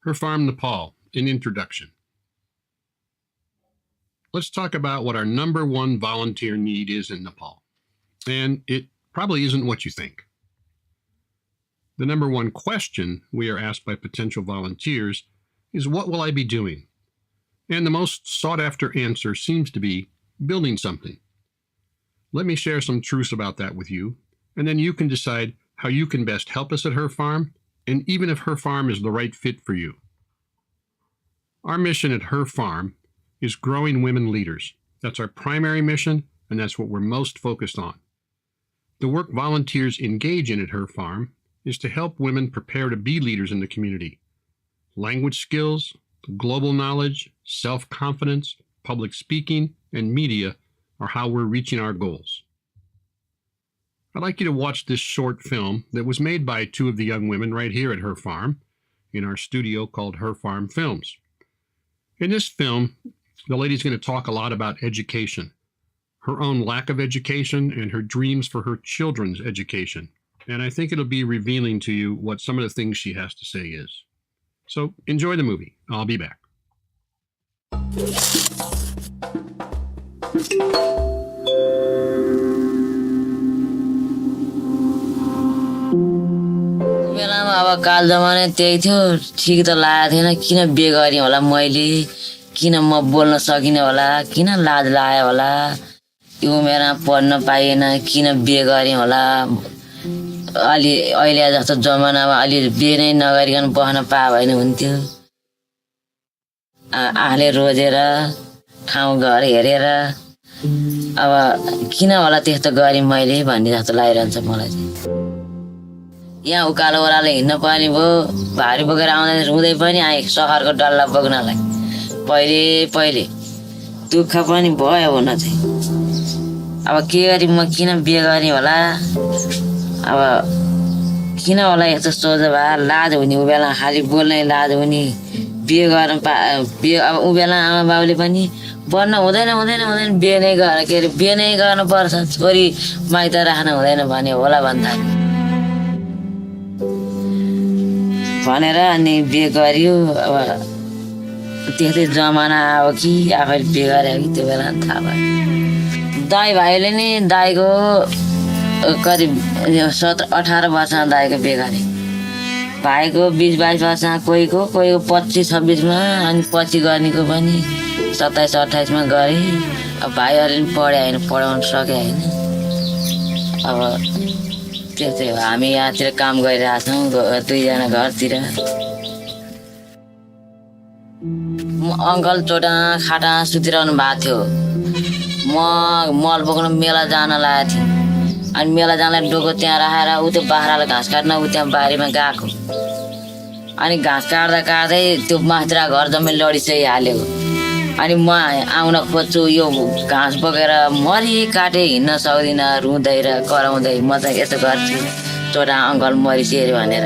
Her Farm, Nepal, an introduction. Let's talk about what our number one volunteer need is in Nepal. And it probably isn't what you think. The number one question we are asked by potential volunteers is, what will I be doing? And the most sought after answer seems to be building something. Let me share some truths about that with you, and then you can decide how you can best help us at Her Farm, and even if Her Farm is the right fit for you. Our mission at Her Farm is growing women leaders. That's our primary mission, and that's what we're most focused on. The work volunteers engage in at Her Farm is to help women prepare to be leaders in the community. Language skills, global knowledge, self-confidence, public speaking, and media are how we're reaching our goals. I'd like you to watch this short film that was made by two of the young women right here at Her Farm in our studio called Her Farm Films. In this film, the lady's going to talk a lot about education, her own lack of education, and her dreams for her children's education. And I think it'll be revealing to you what some of the things she has to say is. So enjoy the movie. I'll be back. बेलामा अब काल जमाना त्यही थियो, ठिक त लागेको थिएन। किन बिहे गरेँ होला मैले, किन म बोल्न सकिनँ होला, किन लाज लाग्यो होला, यो उमेरमा पढ्न पाइएन, किन बिहे गरेँ होला। अलि अहिले जस्तो जमानामा अलि बिहे नै नगरिकन बस्न पाए भने हुन्थ्यो। आफूले रोजेर ठाउँ घर हेरेर अब किन होला त्यस्तो गरेँ मैले भन्ने जस्तो लागिरहन्छ मलाई चाहिँ। यहाँ उकालो ओह्रालो हिँड्न पनि भयो, भारी बोकेर आउँदा रुँदै पनि आएँ सहरको डल्ला बोक्नलाई। पहिले दुःख पनि भयो हुन चाहिँ। अब के गरी म किन बिहे गरेँ होला, अब किन होला यस्तो सोच भए, लाज हुने उ बेला, खालि बोल्नै लाज हुने। बिहे गर्न बिहे अब उ बेला आमा बाबुले पनि पढ्न हुँदैन बिहे नै के अरे बिहे नै गर्नुपर्छ, छोरी माइत राख्न हुँदैन भने होला भन्दा भनेर अनि बिहे गरियो। अब त्यस्तै जमाना आयो कि आफैले बिहे गरे कि त्यो बेला थाहा भयो। दाइ भाइले नि दाइको करिब 17-18 वर्षमा दाइको बिहे गरे, भाइको 20-22 वर्षमा, कोहीको 25-26मा, अनि पछि गर्नेको पनि 27-28मा गरे। अब भाइहरूले पनि पढे होइन, पढाउन सके होइन। अब त्यस्तै हो, हामी यहाँतिर काम गरिरहेछौँ दुईजना घरतिर। अङ्कल चोटा खाटा सुतिरहनु भएको थियो। म मल बोक्न मेला जान लागेको थिएँ, अनि मेला जानलाई डोको त्यहाँ राखेर ऊ त्यो बाख्रालाई घाँस काट्न ऊ त्यहाँ बारीमा गएको। अनि घाँस काट्दै त्यो मात्रा घर जम्मै लडिसकिहाल्यो। अनि म आउन खोज्छु, यो घाँस बोकेर मरि काटे हिँड्न सक्दिनँ, रुँदै र कराउँदै। म त यसो गर्छु, चोटा अङ्कल मरिसक्यो भनेर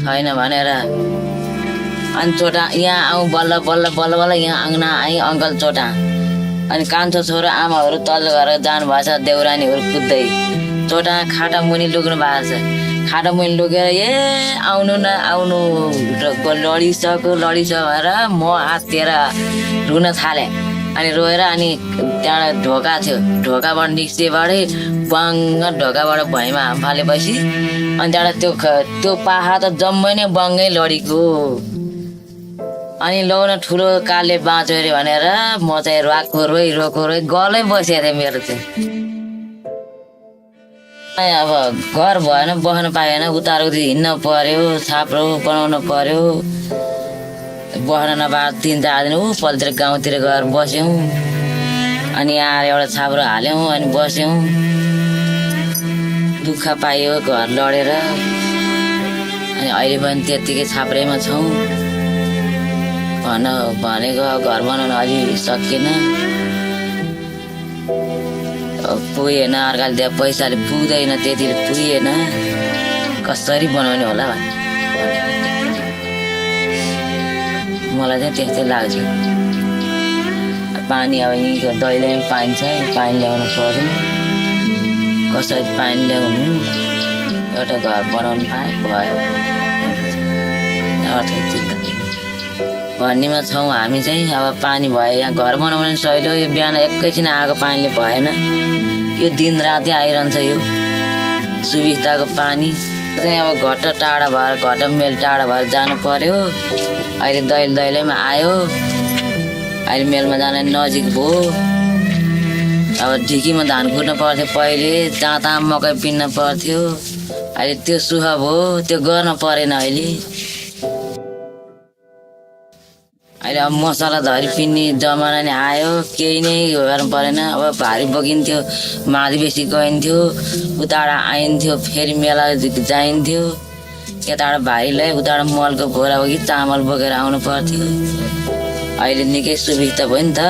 छैन भनेर। अनि चोटा यहाँ आउँ बल्ल यहाँ आँगना आएँ अङ्कल चोटा। अनि कान्छो छोरो आमाहरू तल घर जानुभएको छ, देउरानीहरू कुद्दै। चोटा खाटा मुनि लुक्नु भएको छ, खाटा मुनि लुकेर आउनु न आउनु लडिसक्यो भनेर म हाततिर रुन थालेँ। अनि रोएर अनि त्यहाँबाट ढोका थियो, ढोकाबाट निस्केबाटै बङ्ग ढोकाबाट भुइँमा हाम फालेपछि अनि त्यहाँबाट त्यो पाखा त जम्मै नै बङ्गै लडीको। अनि लौ न ठुलो कालले बाँच्यो अरे भनेर म चाहिँ रोको रोइ गलै बसेको थिएँ मेरो चाहिँ। अब घर भएन, बस्न पाएन, उताउति हिँड्न पर्यो, छाप्रो बनाउनु पर्यो। बस्न नपाएर 3-4 दिन पल्तिर गाउँतिर गएर बस्यौँ। अनि यहाँ एउटा छाप्रो हाल्यौँ अनि बस्यौँ। दुःख पाइयो घर लडेर। अनि अहिले पनि त्यत्तिकै छाप्रैमा छौँ। भनेको घर बनाउन अलि सकिएन, पुगेन, अर्काले दिए पैसाले पुग्दैन, त्यतिले पुगेन, कसरी बनाउने होला भन्ने मलाई चाहिँ त्यस्तै लाग्छ। पानी अब यहीँको दैलेमा पानी छ, पानी ल्याउनु पर्यो। कसरी पानी ल्याउनु, एउटा घर बनाउनु पाए भयो। पर्थ्यो त्यो भन्नेमा छौँ हामी चाहिँ। अब पानी भयो यहाँ घर बनाउने सहिलो यो बिहान एकैछिन आएको पानीले भएन, यो दिन रातै आइरहन्छ यो सुविस्ताको पानी चाहिँ। अब घट्ट टाढा भएर घट्ट मेल टाढा भएर जानु पर्यो। अहिले दैलैमा आयो, अहिले मेलमा जाने नजिक भयो। अब ढिकीमा धान कुट्नु पर्थ्यो पहिले, जहाँ तहाँ मकै पिन्न पर्थ्यो, अहिले त्यो सुख भयो, त्यो गर्न परेन अहिले। अहिले अब मसला धरी पिन्ने जमाना नै आयो, केही नै गर्नु परेन। अब भारी बोकिन्थ्यो, माली बेसी गइन्थ्यो, उताबाट आइन्थ्यो, फेरि मेला जाइन्थ्यो, यताबाट भारी ल्यायो, उताबाट मलको बोरा बोकी चामल बोकेर आउनु पर्थ्यो। अहिले निकै सुविस्ता भयो नि त।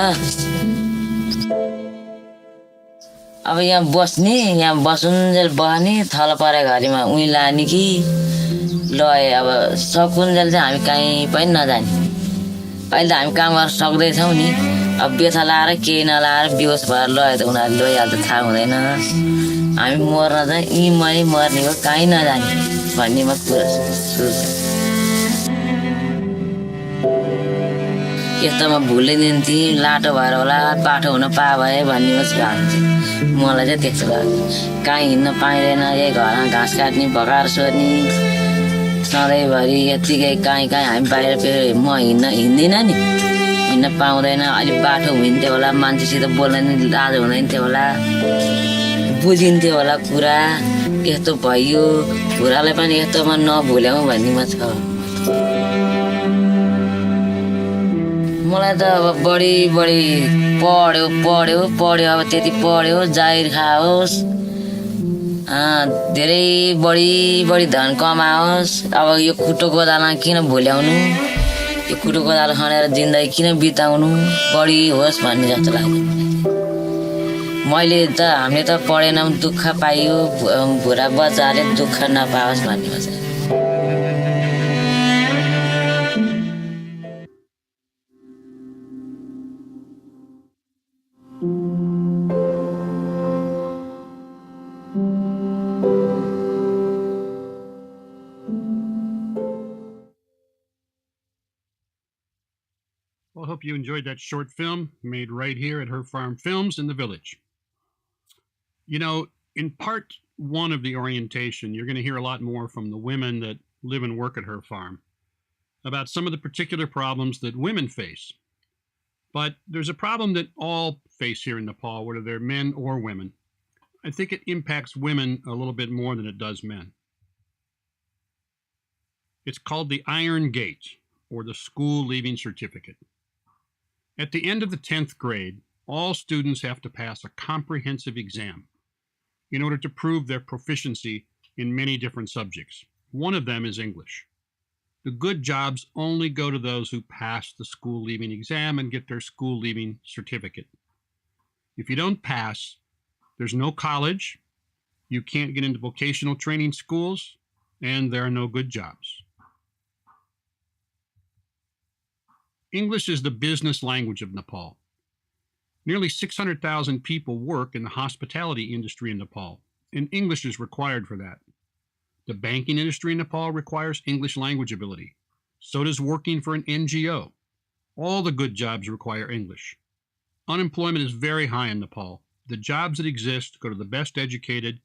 अब यहाँ बस्ने, यहाँ बसुन्जेल बस्ने, थल परे घरीमा उही लाने कि लए। अब सकुन्जेल चाहिँ हामी कहीँ पनि नजाने। अहिले त हामी काम गर्न सक्दैछौँ नि। अब बेथा लाएर केही नलाएर बेहोस भएर लयो त उनीहरू लैहाल्छ, थाहा हुँदैन। हामी मर्न चाहिँ यहीँ मरि मर्ने हो, कहीँ नजाने भन्नेमा कुरा सोच्छ। यस्तोमा भुलिदिन्थेँ, लाटो भएर होला, पाठो हुन पा भए भन्नेमा चाहिँ मलाई चाहिँ त्यस्तो लाग्छ। कहीँ हिँड्न पाइँदैन, यही घरमा घाँस काट्ने, भगाएर सोध्ने सधैँभरि यत्तिकै। कहीँ हामी बाहिर फेरि म हिँड्दिनँ नि, हिँड्न पाउँदैन। अलिक बाटो हिँड्थ्यो होला, मान्छेसित बोल्न नि लाज हुँदैन थियो होला, बुझिन्थ्यो होला कुरा। यस्तो भयो, बुढालाई पनि यस्तोमा नभुल्याउँ भन्नेमा छ। मलाई त अब बढी पढ्यो अब त्यति पढ्यो, जाहिर खाओस्, धेरै बढी धन कमाओस्। अब यो खुट्टो कोदालमा किन भुल्याउनु, यो खुट्टो कोदालो खनेर जिन्दगी किन बिताउनु, बढी होस् भन्ने जस्तो लाग्यो। मैले त हामीले त पढेनौँ, दुःख पाइयो, बुढा बच्चाले दुःख नपाओस् भन्ने छ। Well, I hope you enjoyed that short film made right here at Her Farm Films in the Village. You know, in part one of the orientation, you're going to hear a lot more from the women that live and work at Her Farm about some of the particular problems that women face. But there's a problem that all face here in Nepal, whether they're men or women. I think it impacts women a little bit more than it does men. It's called the Iron Gate, or the School Leaving Certificate. At the end of the 10th grade, all students have to pass a comprehensive exam in order to prove their proficiency in many different subjects. One of them is English. The good jobs only go to those who pass the school leaving exam and get their school leaving certificate. If you don't pass, there's no college, you can't get into vocational training schools, and there are no good jobs. English is the business language of Nepal. Nearly 600,000 people work in the hospitality industry in Nepal, and English is required for that. The banking industry in Nepal requires English language ability. So does working for an NGO. All the good jobs require English. Unemployment is very high in Nepal. The jobs that exist go to the best educated,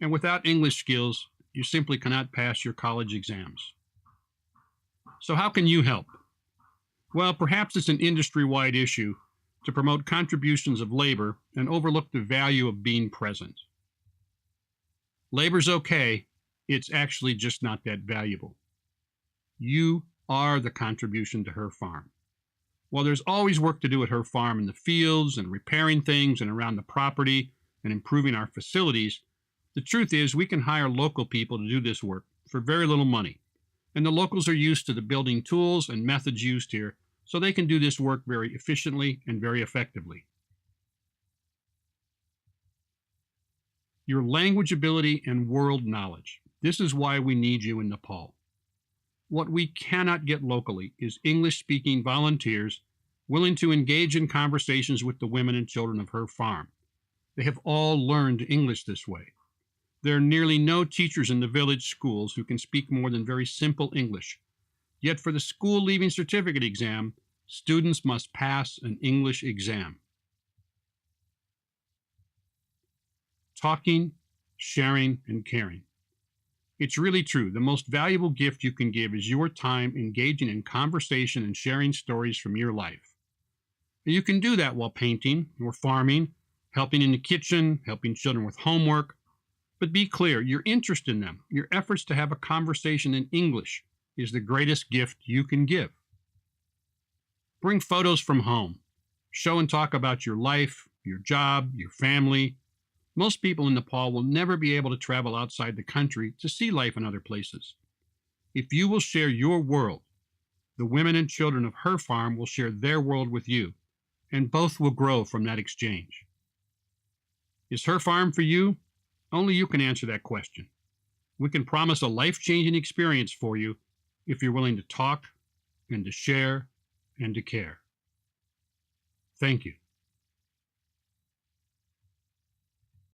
and without English skills, you simply cannot pass your college exams. So how can you help? Well, perhaps it's an industry-wide issue to promote contributions of labor and overlook the value of being present. Labor's okay, it's actually just not that valuable. You are the contribution to Her Farm. While there's always work to do at Her Farm in the fields and repairing things and around the property and improving our facilities, the truth is we can hire local people to do this work for very little money. And the locals are used to the building tools and methods used here, so they can do this work very efficiently and very effectively. Your language ability and world knowledge. This is why we need you in Nepal. What we cannot get locally is English-speaking volunteers willing to engage in conversations with the women and children of Her Farm. They have all learned English this way. There are nearly no teachers in the village schools who can speak more than very simple English. Yet for the school leaving certificate exam, students must pass an English exam. Talking, sharing, and caring. It's really true. The most valuable gift you can give is your time engaging in conversation and sharing stories from your life. And you can do that while painting or farming, helping in the kitchen, helping children with homework. But be clear, your interest in them, your efforts to have a conversation in English is the greatest gift you can give. Bring photos from home. Show and talk about your life, your job, your family. Most people in Nepal will never be able to travel outside the country to see life in other places. If you will share your world, the women and children of her farm will share their world with you, and both will grow from that exchange. Is her farm for you? Only you can answer that question. We can promise a life-changing experience for you if you're willing to talk and to share and to care. Thank you.